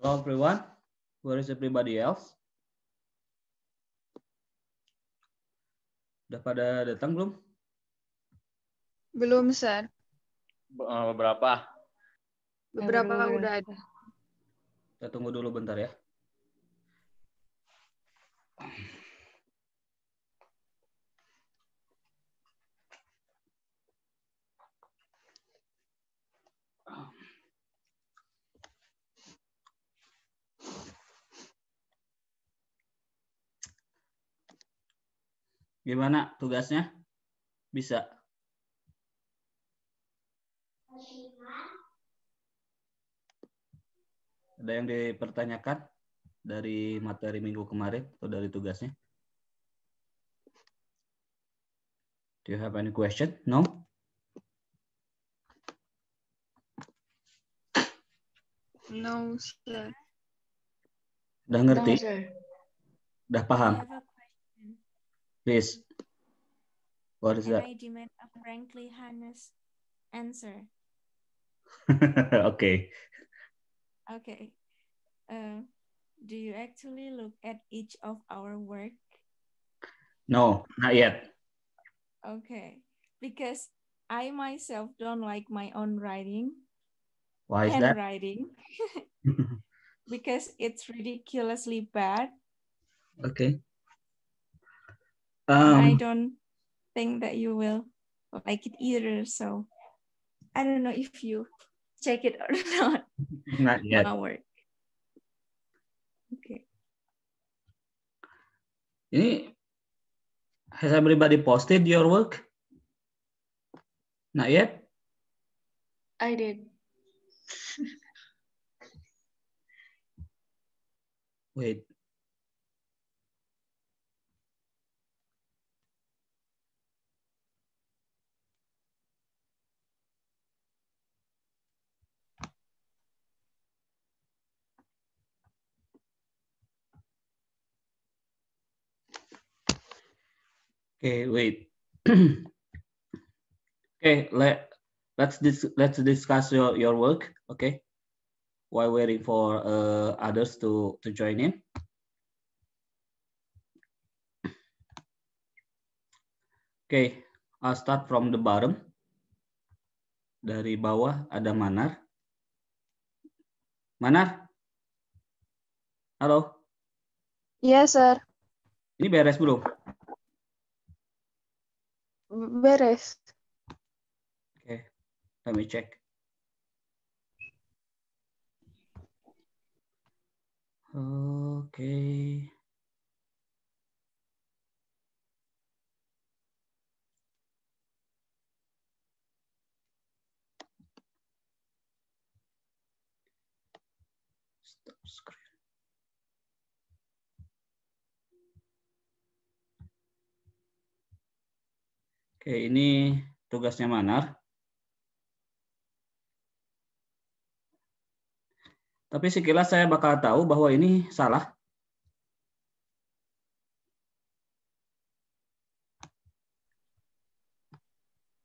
Hello everyone, where is everybody else? Udah pada datang belum? Belum, Sir. Beberapa. Beberapa udah ada. Kita tunggu dulu bentar ya. Gimana tugasnya? Bisa? Ada yang dipertanyakan dari materi minggu kemarin atau dari tugasnya? Do you have any question? No? No, Sir. Udah ngerti? No, Sir. Udah paham? I have a question. Please. What is And that? I demand a frankly honest answer. Okay. Okay. Do you actually look at each of our work? No, not yet. Okay. Because I myself don't like my own writing. Why is that? Handwriting. Because it's ridiculously bad. Okay. And I don't think that you will like it either. So I don't know if you check it or not. Not yet. My work. Okay. Ini has everybody posted your work? Not yet? I did. Wait. Okay, wait. Okay, let's discuss your work. Okay, while waiting for others to join in. Okay, I'll start from the bottom. Dari bawah ada Manar. Manar? Halo? Yes, Sir. Ini beres belum? Beres. Okay, let me check. Okay. Stop screen. Oke, ini tugasnya Manar. Tapi sekilas saya bakal tahu bahwa ini salah.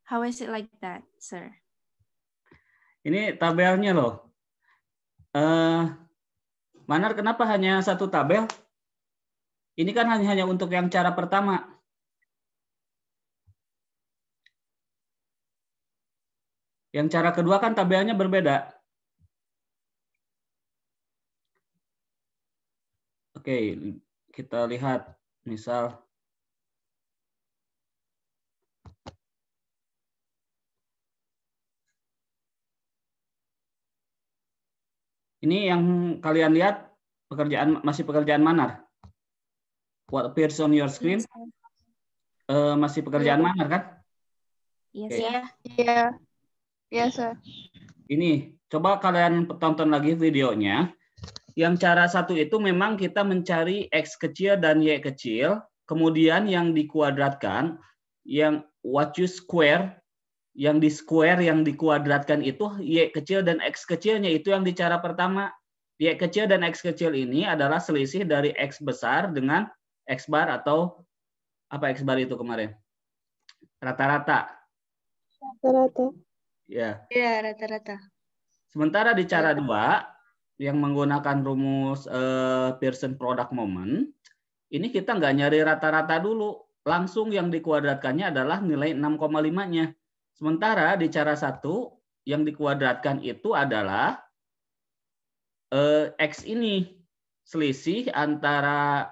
How is it like that, sir? Ini tabelnya loh. Manar, kenapa hanya satu tabel? Ini kan hanya untuk yang cara pertama. Yang cara kedua kan tabelnya berbeda. Oke, kita lihat. Misal. Ini yang kalian lihat masih pekerjaan Manar. What appears on your screen? Yes, masih pekerjaan Iya. Manar kan? yes, Oke. sir. Iya. Iya, Sir. Ini, coba kalian tonton lagi videonya. Yang cara satu itu memang kita mencari X kecil dan Y kecil, kemudian yang dikuadratkan, yang what you square, yang di square, yang dikuadratkan itu Y kecil dan X kecilnya, itu yang di cara pertama. Y kecil dan X kecil ini adalah selisih dari X besar dengan X bar atau apa X bar itu kemarin? Rata-rata. Rata-rata. Ya. Iya, rata-rata. Sementara di cara 2 yang menggunakan rumus Pearson product moment, ini kita nggak nyari rata-rata dulu, langsung yang dikuadratkannya adalah nilai 6,5-nya. Sementara di cara 1 yang dikuadratkan itu adalah X ini, selisih antara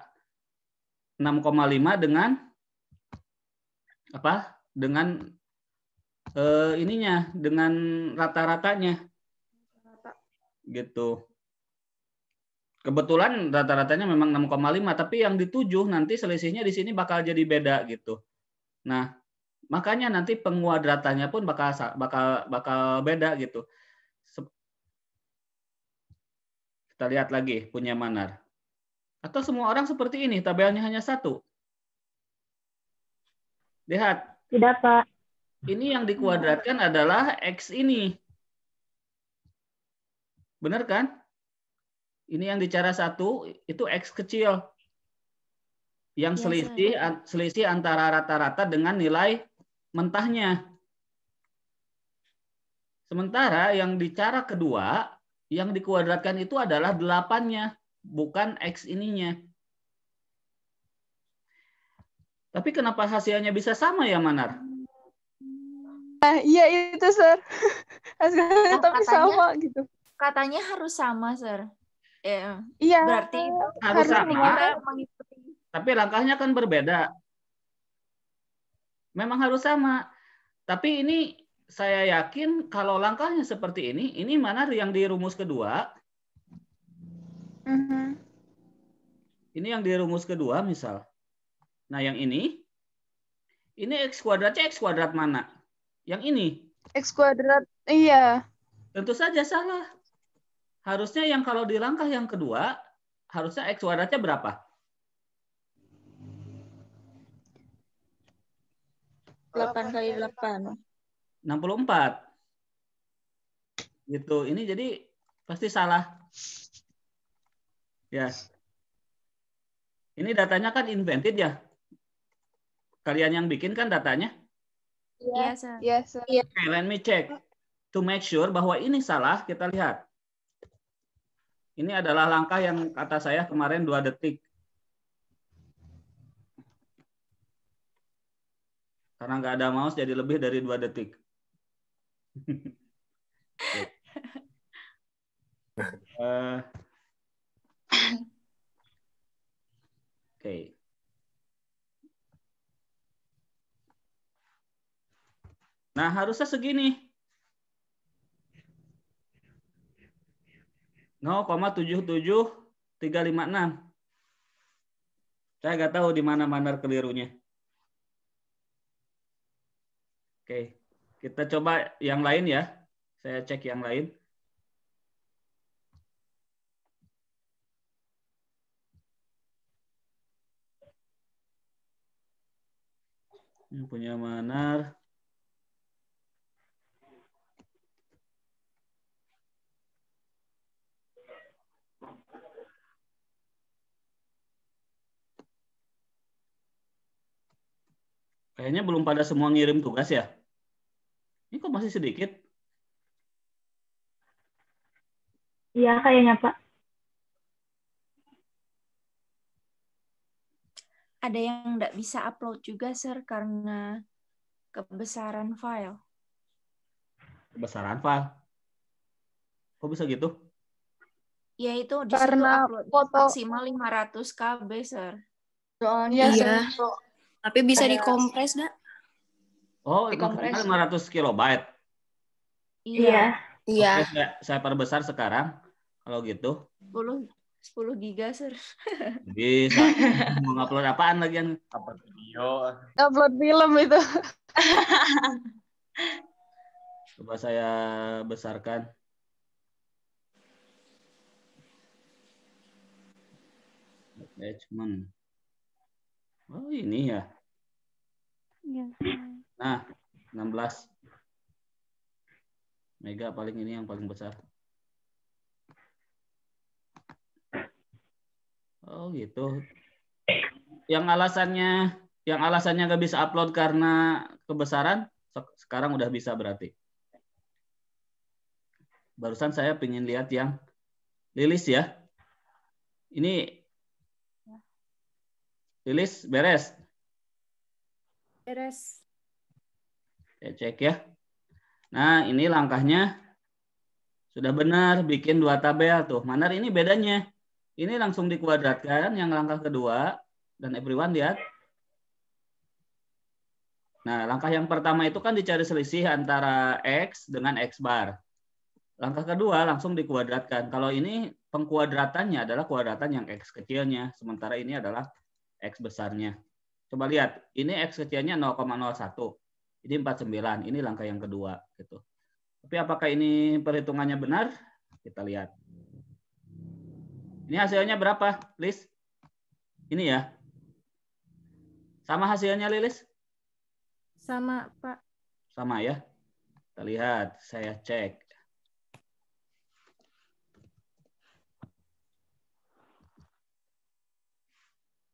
6,5 dengan apa? Dengan ininya, dengan rata-ratanya. Gitu. Kebetulan rata-ratanya memang 6,5, tapi yang dituju nanti selisihnya di sini bakal jadi beda gitu. Nah, makanya nanti penguadratannya pun bakal beda gitu. Kita lihat lagi punya Manar. Atau semua orang seperti ini, tabelnya hanya 1. Lihat. Tidak, Pak. Ini yang dikuadratkan adalah X ini. Benar kan? Ini yang di cara 1 itu X kecil. Yang selisih antara rata-rata dengan nilai mentahnya. Sementara yang di cara kedua, yang dikuadratkan itu adalah 8-nya, bukan X ininya. Tapi kenapa hasilnya bisa sama ya, Manar? Nah, iya itu, Sir. Hasilnya tapi sama gitu. Katanya harus sama, Sir. Iya. Berarti harus sama, kita mengikuti. Tapi langkahnya kan berbeda. Memang harus sama. Tapi ini saya yakin kalau langkahnya seperti ini Manar yang di rumus kedua. Ini yang di rumus kedua misal. Nah yang ini X kuadratnya X kuadrat mana? Yang ini. X kuadrat, iya. Tentu saja salah. Harusnya yang kalau di langkah yang kedua, harusnya X kuadratnya berapa? 8 kali 8. 64. Gitu. Ini jadi pasti salah. Ya. Ini datanya kan invented ya? Kalian yang bikin kan datanya? Iya, Sir. Yes, Sir. Okay, let me check. To make sure bahwa ini salah, kita lihat. Ini adalah langkah yang kata saya kemarin 2 detik. Karena nggak ada mouse jadi lebih dari 2 detik. Oke. Nah, harusnya segini. 0,77356. Saya nggak tahu di mana Manar kelirunya. Oke, kita coba yang lain ya. Saya cek yang lain. Ini punya Manar. Kayaknya belum pada semua ngirim tugas ya. Ini kok masih sedikit? Iya, kayaknya, Pak. Ada yang nggak bisa upload juga, Sir, karena kebesaran file. Kebesaran file? Kok bisa gitu? Ya itu di situ Karena upload foto maksimal 500 KB, Sir. soalnya Iya. Tapi bisa dikompres, Dak? Oh, Dikompres. maksimal 500 kilobyte. Iya. Iya. Oke, saya perbesar sekarang. Kalau gitu. 10 giga, Sir. Bisa. Mau ngupload apaan lagi? Upload video. upload film itu. Coba saya besarkan. Attachment. Oh, ini ya. Iya. Nah, 16 mega paling ini yang paling besar. Oh, gitu. Yang alasannya nggak bisa upload karena kebesaran, sekarang udah bisa berarti. Barusan saya pengen lihat yang Lilis ya. Ini Lilis beres. Beres. Saya cek ya. Nah, ini langkahnya sudah benar, bikin 2 tabel tuh. Manar ini bedanya. Ini langsung dikuadratkan yang langkah kedua, dan everyone lihat. Nah, langkah yang pertama itu kan dicari selisih antara X dengan X bar. Langkah kedua langsung dikuadratkan. Kalau ini pengkuadratannya adalah kuadratan yang X kecilnya, sementara ini adalah X besarnya. Coba lihat, ini X kecilnya 0,01. Ini 49, ini langkah yang kedua. Gitu. Tapi apakah ini perhitungannya benar? Kita lihat. Ini hasilnya berapa, Liz? Ini ya. Sama hasilnya, Lilis? Sama, Pak. Sama ya. Kita lihat, saya cek.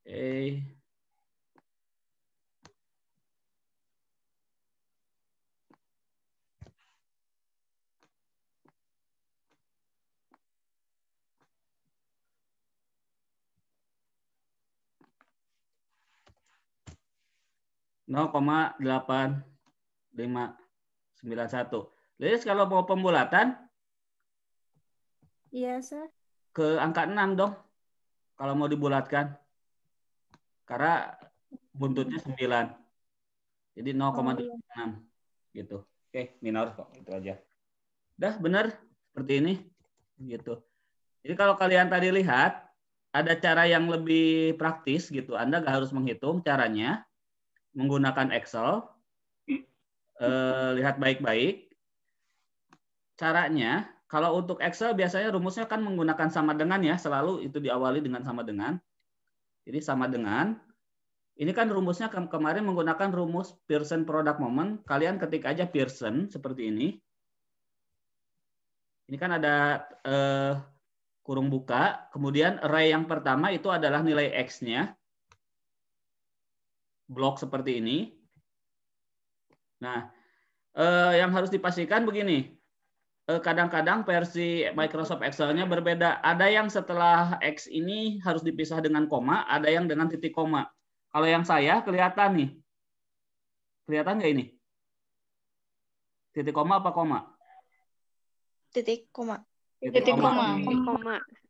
Oke. (0,8591). Lilis kalau mau pembulatan Iya, Sir. ke angka 6 dong. Kalau mau dibulatkan. Karena buntutnya 9. Jadi 0,86 gitu. Oke, minor kok itu aja. Udah benar seperti ini gitu. Jadi kalau kalian tadi lihat ada cara yang lebih praktis gitu. Anda nggak harus menghitung caranya menggunakan Excel. Lihat baik-baik. Caranya kalau untuk Excel biasanya rumusnya kan menggunakan sama dengan ya, selalu itu diawali dengan sama dengan. Jadi sama dengan. Ini kan rumusnya kemarin menggunakan rumus Pearson product moment. Kalian ketik aja Pearson seperti ini. Ini kan ada kurung buka. Kemudian array yang pertama itu adalah nilai X-nya. Blok seperti ini. Nah, yang harus dipastikan begini. Kadang-kadang versi Microsoft Excel-nya berbeda. Ada yang setelah X ini harus dipisah dengan koma, ada yang dengan titik koma. Kalau yang saya kelihatan nih. Kelihatan nggak ini? Titik koma apa koma? Titik koma. Titik koma.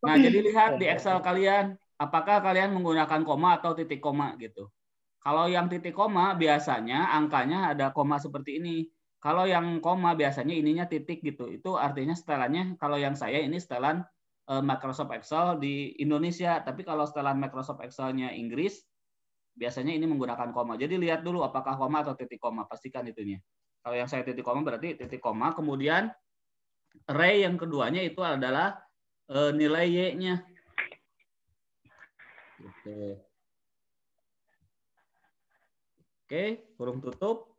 Nah, jadi lihat di Excel kalian, apakah kalian menggunakan koma atau titik koma gitu. Kalau yang titik koma biasanya angkanya ada koma seperti ini. Kalau yang koma biasanya ininya titik gitu. Itu artinya setelannya, kalau yang saya ini setelan Microsoft Excel di Indonesia. Tapi kalau setelan Microsoft Excel-nya Inggris, biasanya ini menggunakan koma. Jadi lihat dulu apakah koma atau titik koma. Pastikan itunya. Kalau yang saya titik koma berarti titik koma. Kemudian array yang keduanya itu adalah nilai Y-nya. Gitu. Oke, kurung tutup.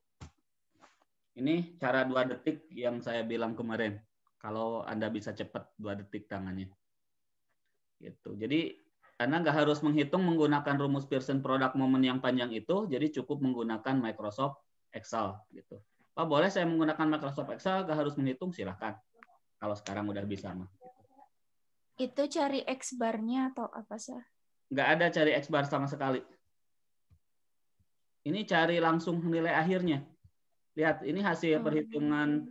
Ini cara 2 detik yang saya bilang kemarin. Kalau Anda bisa cepat 2 detik tangannya. Gitu. Jadi Anda nggak harus menghitung menggunakan rumus Pearson product moment yang panjang itu, jadi cukup menggunakan Microsoft Excel. Gitu. Pak, boleh saya menggunakan Microsoft Excel, nggak harus menghitung, silahkan. Kalau sekarang udah bisa mah. Itu cari X bar-nya atau apa, Sir? Nggak ada cari X bar sama sekali. Ini cari langsung nilai akhirnya. Lihat, ini hasil perhitungan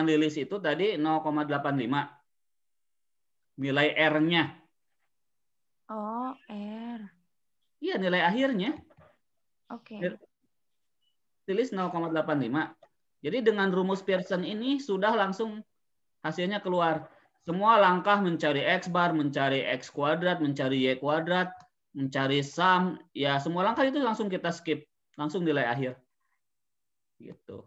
Lilis itu tadi 0,85. Nilai R-nya. Oh, R. Iya, nilai akhirnya. Oke. Lilis 0,85. Jadi dengan rumus Pearson ini sudah langsung hasilnya keluar. Semua langkah mencari X bar, mencari X kuadrat, mencari Y kuadrat, mencari sum, ya semua langkah itu langsung kita skip. Langsung nilai akhir. Gitu.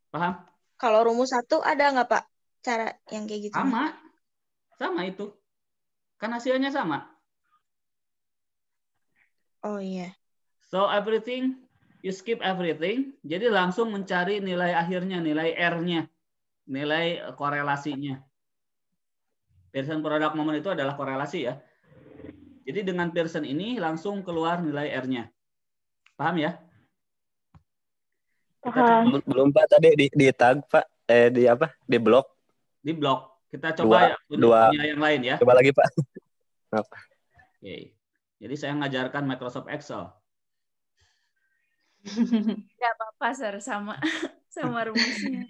Paham? Kalau rumus 1 ada nggak, Pak? Cara yang kayak gitu? Sama itu. Kan hasilnya sama. Oh iya. So everything, you skip everything. Jadi langsung mencari nilai akhirnya, nilai R-nya, nilai korelasinya. Pearson product moment itu adalah korelasi ya. Jadi dengan Pearson ini langsung keluar nilai R-nya. Paham ya? Paham. Belum Pak, tadi di tag Pak, di apa? Di blok. Di blok. Kita coba punya yang lain ya. Coba lagi Pak. Apa? Oke. Jadi saya mengajarkan Microsoft Excel. Tidak apa-apa, Sir. Sama rumusnya.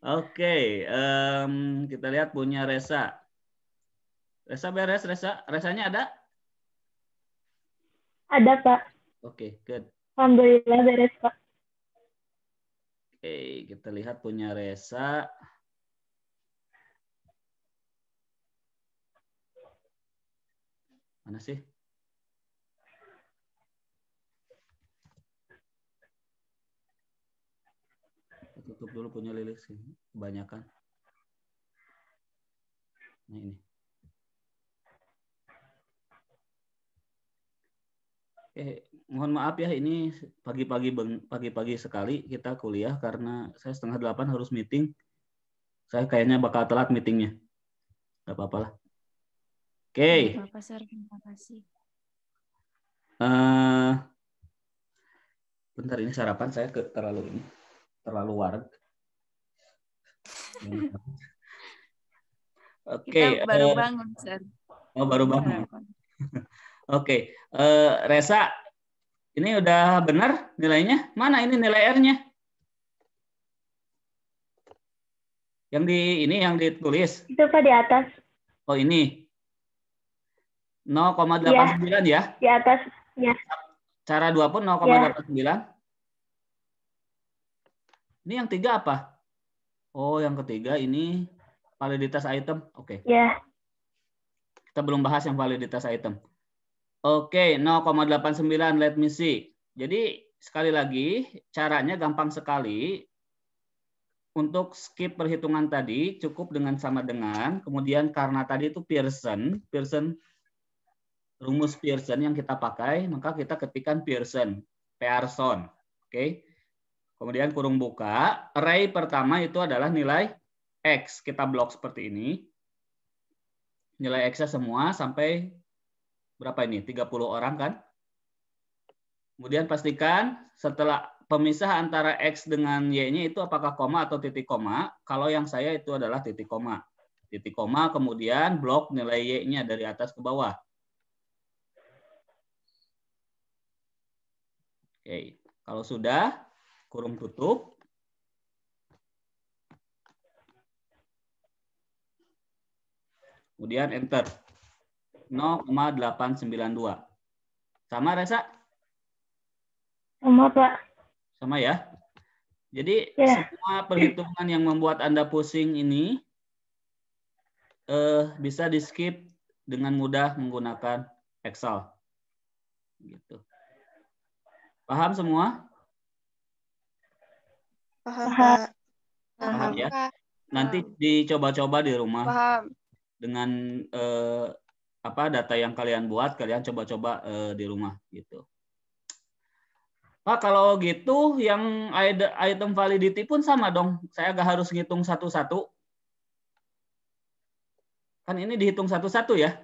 Oke, kita lihat punya Resa. Resa beres, Resa? Resanya ada? Ada, Pak. Oke, good. Alhamdulillah beres, Pak. Oke, kita lihat punya Resa. Mana sih? Tutup dulu punya Lilik sih, kebanyakan. Nah ini. Mohon maaf ya, ini pagi-pagi sekali kita kuliah karena saya 7:30 harus meeting. Saya kayaknya bakal telat meetingnya. Gak apa-apa lah. Oke. Bapak, Sir. Terima kasih. Bentar, ini sarapan saya terlalu wareg. Oke. Kita baru bangun, Sir. Oh, baru bangun. Oke. Resa, ini udah benar nilainya? Mana ini nilai R-nya? Yang ditulis. Itu Pak di atas. Oh, ini. 0,89 ya? Di atas, ya. Cara 2 pun 0,89. Ini yang 3 apa? Oh, yang ketiga ini validitas item. Oke. Ya. Kita belum bahas yang validitas item. Oke, 0,89. Let me see. Jadi, sekali lagi, caranya gampang sekali. Untuk skip perhitungan tadi, cukup dengan sama dengan. Kemudian karena tadi itu Pearson, rumus Pearson yang kita pakai, maka kita ketikkan Pearson. Oke. Kemudian kurung buka. Array pertama itu adalah nilai X. Kita blok seperti ini. Nilai X-nya semua sampai berapa ini? 30 orang kan? Kemudian pastikan setelah pemisah antara X dengan Y-nya itu apakah koma atau titik koma. Kalau yang saya itu adalah titik koma. Titik koma, kemudian blok nilai Y-nya dari atas ke bawah. Oke, kalau sudah, kurung tutup. Kemudian enter. 0,892. Sama, Resa? Sama, Pak. Sama ya? Jadi Ya. semua perhitungan yang membuat Anda pusing ini bisa di-skip dengan mudah menggunakan Excel. Gitu. Paham semua? Paham, Paham. Pak. Paham ya? Nanti dicoba-coba di rumah. Paham. Dengan data yang kalian buat, kalian coba-coba di rumah gitu. Pak, kalau gitu yang item validity pun sama dong. Saya nggak harus ngitung satu-satu. Kan ini dihitung satu-satu ya?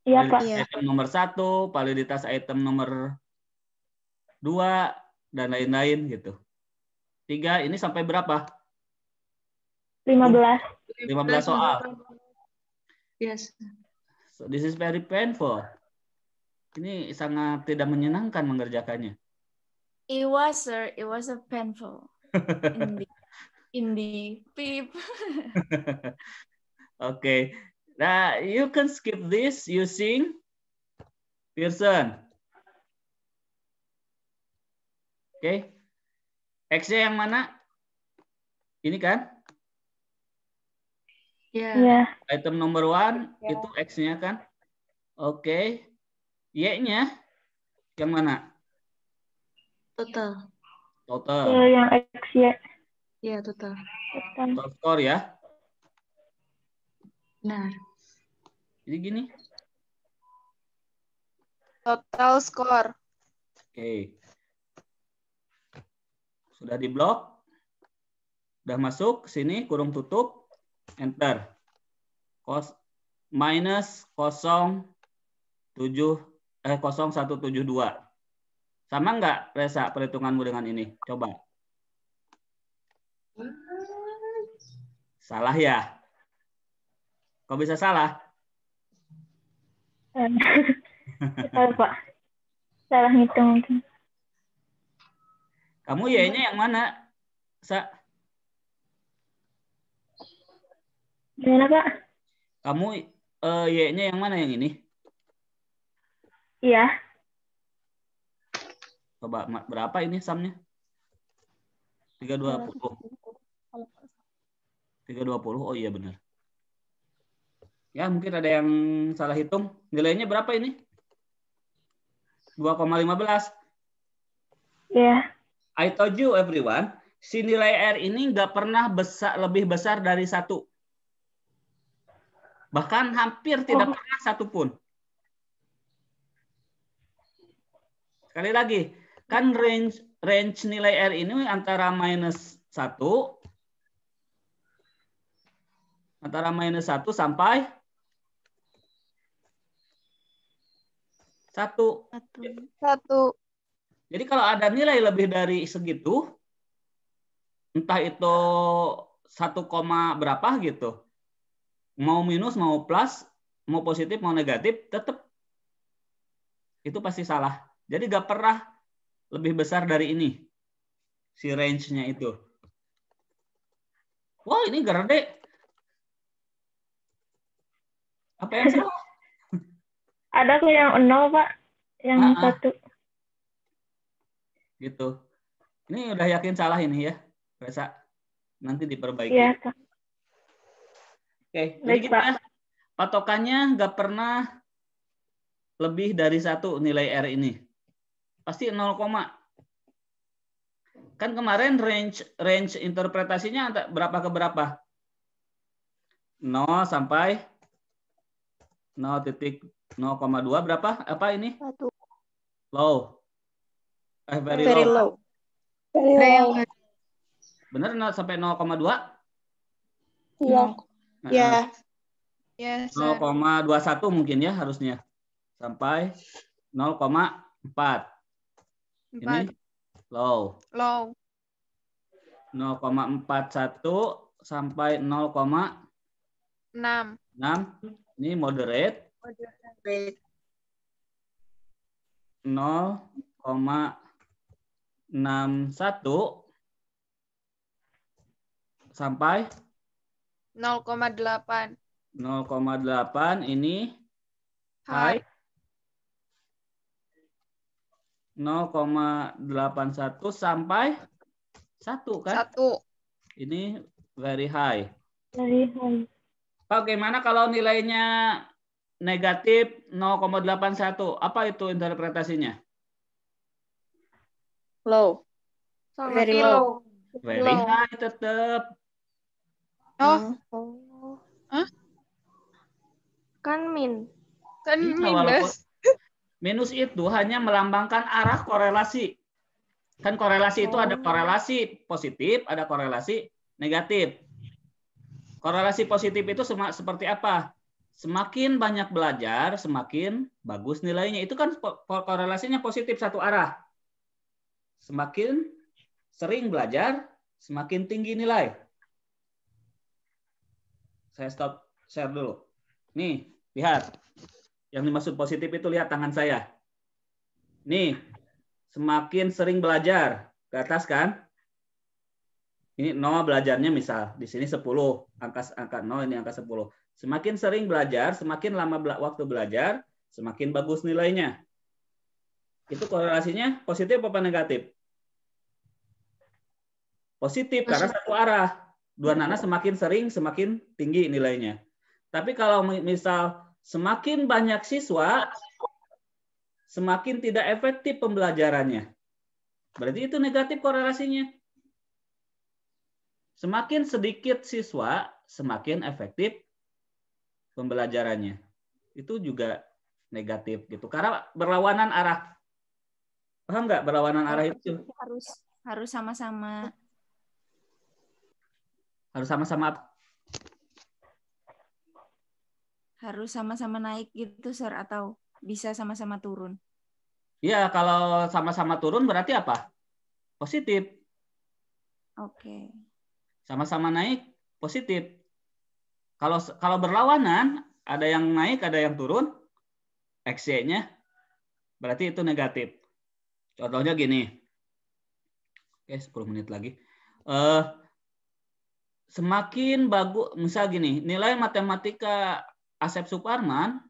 Iya, Pak. Validitas item nomor 1, validitas item nomor 2, dan lain-lain gitu. 3, ini sampai berapa? 15. 15 soal. Yes. So this is very painful. Ini sangat tidak menyenangkan mengerjakannya. It was, Sir. It was a painful. In the peep. Okay. Nah, you can skip this using Pearson. Oke. X-nya yang mana? Ini kan? Iya. Item number 1 itu X-nya kan? Oke. Y-nya yang mana? Total. Total. Yang X, ya. Iya, total. Total skor ya. Benar. Jadi gini. Total skor. Oke. Sudah diblok. Sudah masuk ke sini, kurung tutup, enter. Minus 0172. Sama nggak, Reza, perhitunganmu dengan ini? Coba. Salah ya? Kok bisa salah? Salah, Pak. Salah ngitung mungkin. Kamu Y-nya yang mana? Gimana, Pak? Kamu Y-nya yang mana, yang ini? Iya. Coba berapa ini sumnya? 320. 320. Oh iya benar. Ya, mungkin ada yang salah hitung. Nilainya berapa ini? 2,15. Iya. I told you everyone, si nilai R ini nggak pernah lebih besar dari 1. Bahkan hampir tidak pernah 1 pun. Sekali lagi, kan range nilai R ini antara minus 1 sampai 1. Jadi kalau ada nilai lebih dari segitu, entah itu 1, berapa gitu, mau minus, mau plus, mau positif, mau negatif, tetap itu pasti salah. Jadi nggak pernah lebih besar dari ini, si range-nya itu. Wah, ini gede. Apa yang salah? Ada kok yang 0, Pak. Yang 1. Gitu. Ini udah yakin salah ini ya, Reza. Nanti diperbaiki. Iya, Kak. Oke, jadi gitu ya. Patokannya nggak pernah lebih dari 1 nilai R ini. Pasti 0, kan kemarin range interpretasinya berapa ke berapa? 0 sampai 0,02 berapa? Apa ini? 1. Low. Very low. Very low. Benar 0 sampai 0,2? Iya. Ya. Yes. 0,21 mungkin ya harusnya. Sampai 0,4. Ini low. 0,41 sampai 0,6. Ini moderate. 0,61 sampai 0,8. 0,8 ini high. 0,81 sampai 1 kan? 1. Ini very high. Very high. Bagaimana kalau nilainya negatif 0,81? Apa itu interpretasinya? Low. Very low. Very high tetap. Kan min. Iya, minus. Minus itu hanya melambangkan arah korelasi. Kan korelasi itu ada korelasi positif, ada korelasi negatif. Korelasi positif itu seperti apa? Semakin banyak belajar, semakin bagus nilainya. Itu kan korelasinya positif satu arah. Semakin sering belajar, semakin tinggi nilai. Saya stop share dulu. Nih, lihat. Yang dimaksud positif itu lihat tangan saya. Nih, semakin sering belajar. Ke atas kan? Ini 0 belajarnya misal. Di sini 10. Angka 0 ini angka 10. Semakin sering belajar, semakin lama waktu belajar, semakin bagus nilainya. Itu korelasinya positif apa negatif? Positif, karena satu arah. Dua nana semakin sering, semakin tinggi nilainya. Tapi kalau misal semakin banyak siswa, semakin tidak efektif pembelajarannya. Berarti itu negatif korelasinya. Semakin sedikit siswa, semakin efektif pembelajarannya. Itu juga negatif gitu. Karena berlawanan arah. Paham nggak berlawanan arah itu? Harus sama-sama. Harus sama-sama Harus sama-sama naik gitu, Sir, atau bisa sama-sama turun? Iya, kalau sama-sama turun berarti apa? Positif. Oke. Sama-sama naik, positif. Kalau berlawanan, ada yang naik, ada yang turun, XY-nya berarti itu negatif. Contohnya gini. Oke, 10 menit lagi. Semakin bagus, misal gini, nilai matematika Asep Suparman,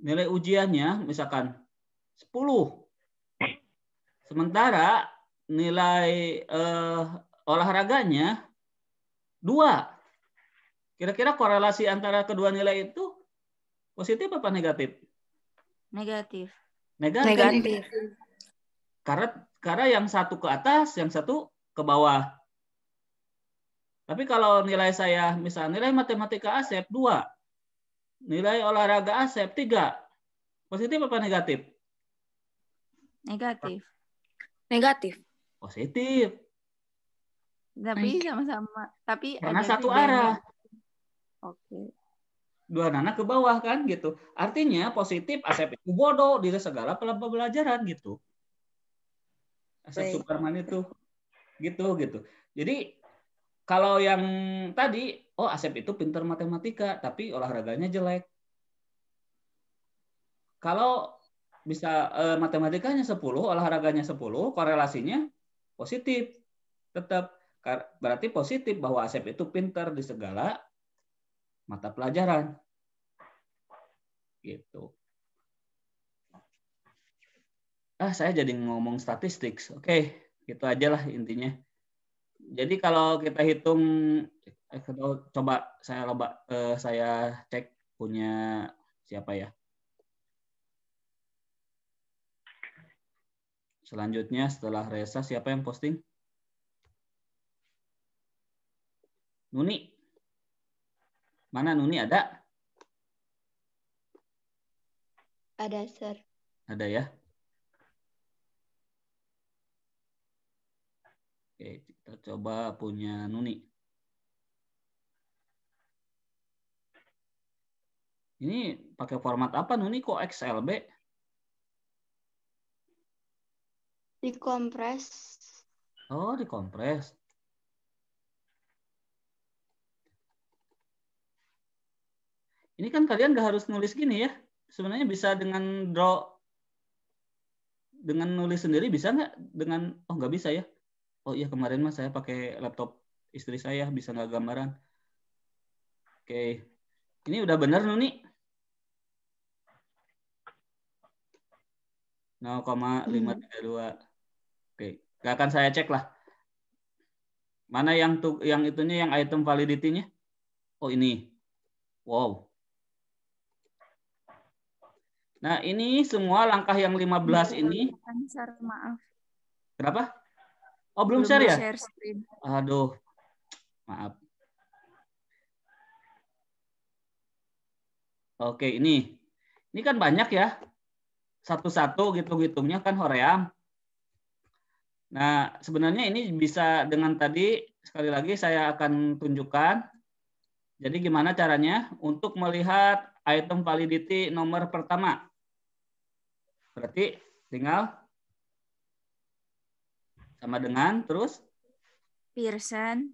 nilai ujiannya misalkan 10. Sementara nilai olahraganya 2. Kira-kira korelasi antara kedua nilai itu positif apa negatif? Negatif. Negatif. Karena yang satu ke atas, yang satu ke bawah. Tapi kalau nilai saya, misalnya nilai matematika Asep 2, nilai olahraga Asep 3, positif apa negatif? Negatif. Positif. Tapi sama-sama. Tapi Karena ada satu bedanya. arah. Oke. Dua nana ke bawah kan gitu. Artinya positif Asep itu bodoh di segala pembelajaran gitu. Asep Suparman itu gitu. Jadi kalau yang tadi, oh Asep itu pintar matematika tapi olahraganya jelek. Kalau bisa matematikanya 10, olahraganya 10, korelasinya positif. Tetap berarti positif bahwa Asep itu pintar di segala mata pelajaran. Gitu. Saya jadi ngomong statistik. Oke, gitu aja lah intinya. Jadi kalau kita hitung, coba saya cek punya siapa ya. Selanjutnya setelah Resa siapa yang posting? Nuni. Mana Nuni ada? Ada, Sir. Ada ya. Oke, kita coba punya Nuni. Ini pakai format apa Nuni kok XLB? Dikompres. Oh, dikompres. Ini kan kalian nggak harus nulis gini ya. Sebenarnya bisa dengan draw, dengan nulis sendiri bisa nggak? Nggak bisa ya. Oh iya kemarin mas saya pakai laptop istri saya bisa nggak gambaran. Oke, ini udah benar Nuni? 0,532. Oke, nggak akan saya cek lah. Mana yang itunya yang item validity-nya? Oh ini. Wow. Nah, ini semua langkah yang 15 ini. Maaf. Kenapa? Oh, belum share ya? Share screen. Aduh. Maaf. Oke, ini. Ini kan banyak ya. Satu-satu gitu-gitungnya kan hoream. Nah, sebenarnya ini bisa dengan tadi, sekali lagi saya akan tunjukkan. Jadi gimana caranya untuk melihat item validity nomor pertama. Berarti tinggal sama dengan terus Pearson.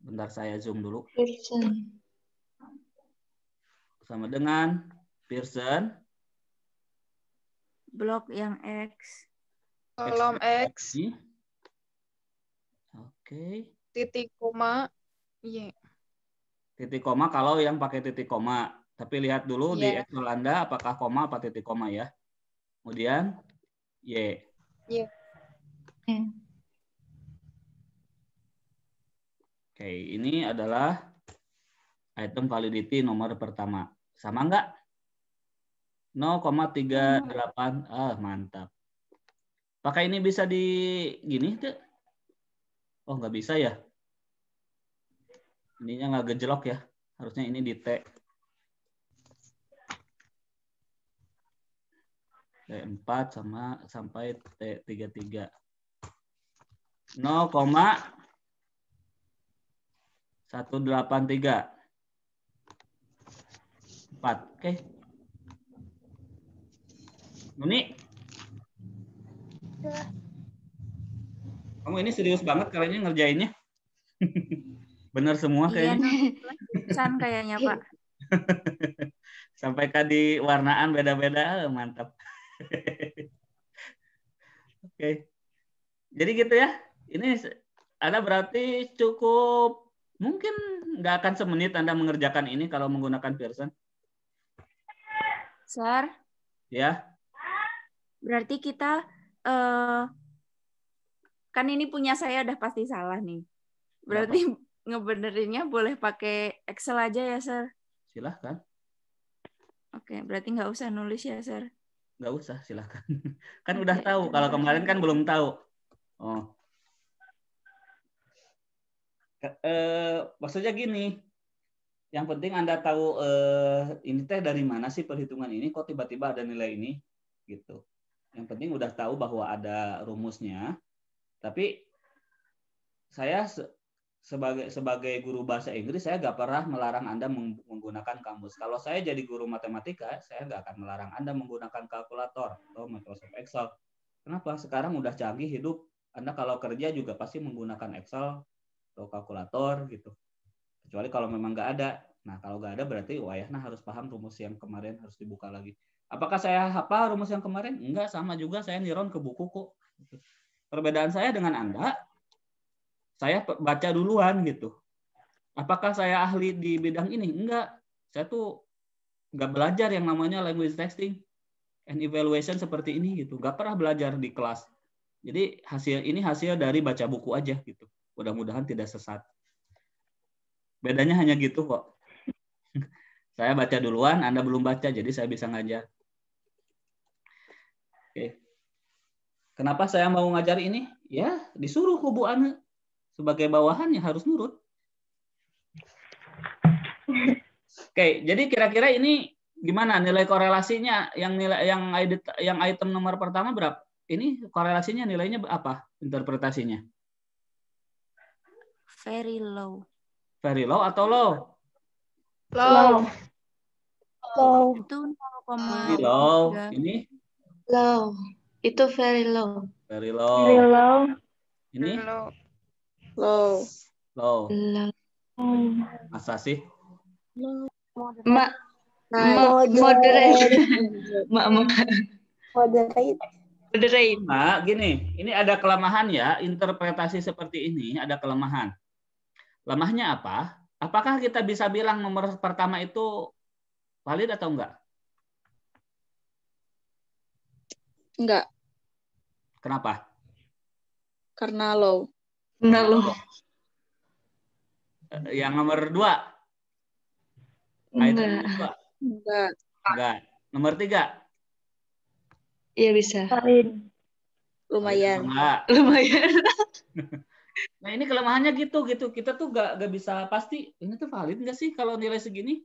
Bentar saya zoom dulu. Pearson. Sama dengan Pearson. Blok yang X. Kolom X. Oke. Titik koma. Iya. Titik koma kalau yang pakai titik koma. Tapi lihat dulu di Excel Anda apakah koma apa titik koma ya. Kemudian Y. Iya. Oke, ini adalah item validity nomor pertama. Sama enggak? 0,38. Mantap. Pakai ini bisa di gini tuh? Oh, nggak bisa ya? Ininya nggak gejlok ya. Harusnya ini di T. T4 sama sampai T33. 0,183. 4. Oke. Nuni. Kamu ini serius banget kalian ngerjainnya. Bener semua Iya, kayaknya. nulisan kayaknya, Pak. Sampai di warnaan beda-beda, mantap. Oke. Jadi gitu ya. Ini Anda berarti cukup, mungkin nggak akan semenit Anda mengerjakan ini kalau menggunakan Pearson. Sir, Ya. berarti kita kan ini punya saya udah pasti salah nih. Berarti ngebenerinnya boleh pakai Excel aja ya, Sir? Silahkan. Oke, berarti nggak usah nulis ya, Sir? Nggak usah, silahkan. Kan udah tahu. Kalau kemarin kan belum tahu. Oh. Maksudnya gini. Yang penting Anda tahu ini teh dari mana sih perhitungan ini, kok tiba-tiba ada nilai ini, gitu. Yang penting udah tahu bahwa ada rumusnya. Tapi saya sebagai guru bahasa Inggris, saya nggak pernah melarang Anda menggunakan kamus. Kalau saya jadi guru matematika, saya nggak akan melarang Anda menggunakan kalkulator atau Microsoft Excel. Kenapa? Sekarang udah canggih hidup. Anda kalau kerja juga pasti menggunakan Excel atau kalkulator gitu. Kecuali kalau memang nggak ada. Nah, kalau nggak ada berarti wayahna harus paham rumus yang kemarin, harus dibuka lagi. Apakah saya hafal rumus yang kemarin? Enggak, sama juga saya niron ke buku kok. Perbedaan saya dengan Anda, saya baca duluan gitu. Apakah saya ahli di bidang ini? Enggak. Saya tuh nggak belajar yang namanya language testing and evaluation seperti ini gitu. Nggak pernah belajar di kelas. Jadi hasil dari baca buku aja gitu. Mudah-mudahan tidak sesat. Bedanya hanya gitu kok. Saya baca duluan, Anda belum baca, jadi saya bisa ngajar. Oke. Kenapa saya mau ngajar ini? Ya, disuruh Bu Ane. Sebagai bawahan ya harus nurut. Oke, jadi kira-kira ini gimana nilai korelasinya? Yang item nomor pertama berapa? Ini korelasinya nilainya apa? Interpretasinya? Very low. Very low atau low? Low. Low. Itu Ini low. 0,3. Ini Low. Itu very low. very low. Very low. Ini Low. low. Low. Masa sih? Moderate. Moderate. Nah, gini, ini ada kelemahan ya, interpretasi seperti ini ada kelemahan. Lemahnya apa? Apakah kita bisa bilang nomor pertama itu valid atau enggak? Enggak, Kenapa? karena low. Yang nomor 2? Item nomor 2? Enggak. Enggak. Nomor 3? Iya bisa. Lumayan. Enggak. Lumayan. Nah, ini kelemahannya gitu. Kita tuh nggak bisa pasti ini tuh valid nggak sih kalau nilai segini?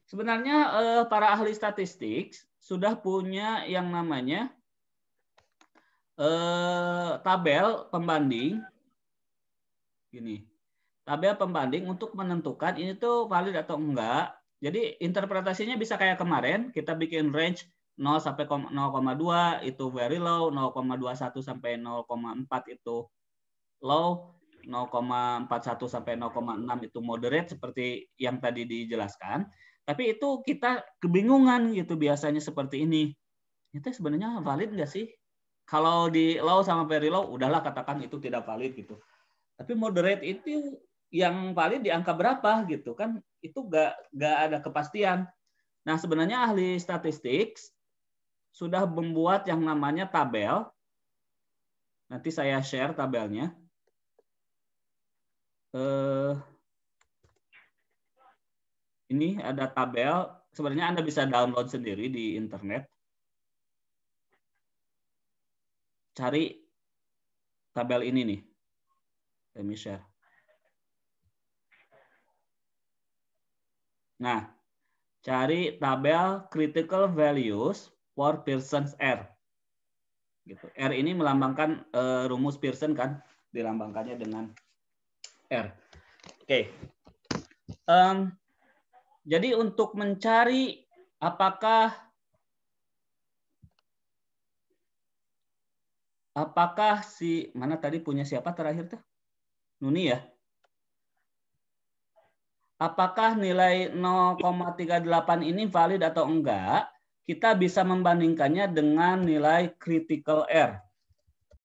Sebenarnya para ahli statistik sudah punya yang namanya tabel pembanding. Gini, tabel pembanding untuk menentukan ini tuh valid atau enggak. Jadi interpretasinya bisa kayak kemarin, kita bikin range 0 sampai 0,2 itu very low, 0,21 sampai 0,4 itu low, 0,41 sampai 0,6 itu moderate seperti yang tadi dijelaskan. Tapi itu kita kebingungan gitu biasanya seperti ini. Itu sebenarnya valid nggak sih? Kalau di low sama very low, udahlah katakan itu tidak valid gitu. Tapi moderate itu yang valid di angka berapa gitu kan? Itu nggak ada kepastian. Nah sebenarnya ahli statistik sudah membuat yang namanya tabel. Nanti saya share tabelnya. Ini ada tabel. Sebenarnya Anda bisa download sendiri di internet. Cari tabel ini nih. Let me share. Nah, cari tabel critical values for Pearson's R. Gitu. R ini melambangkan rumus Pearson kan, dilambangkannya dengan R. Oke. Jadi untuk mencari apakah si mana tadi punya siapa terakhir tuh? Nuni ya. Apakah nilai 0,38 ini valid atau enggak? Kita bisa membandingkannya dengan nilai critical R.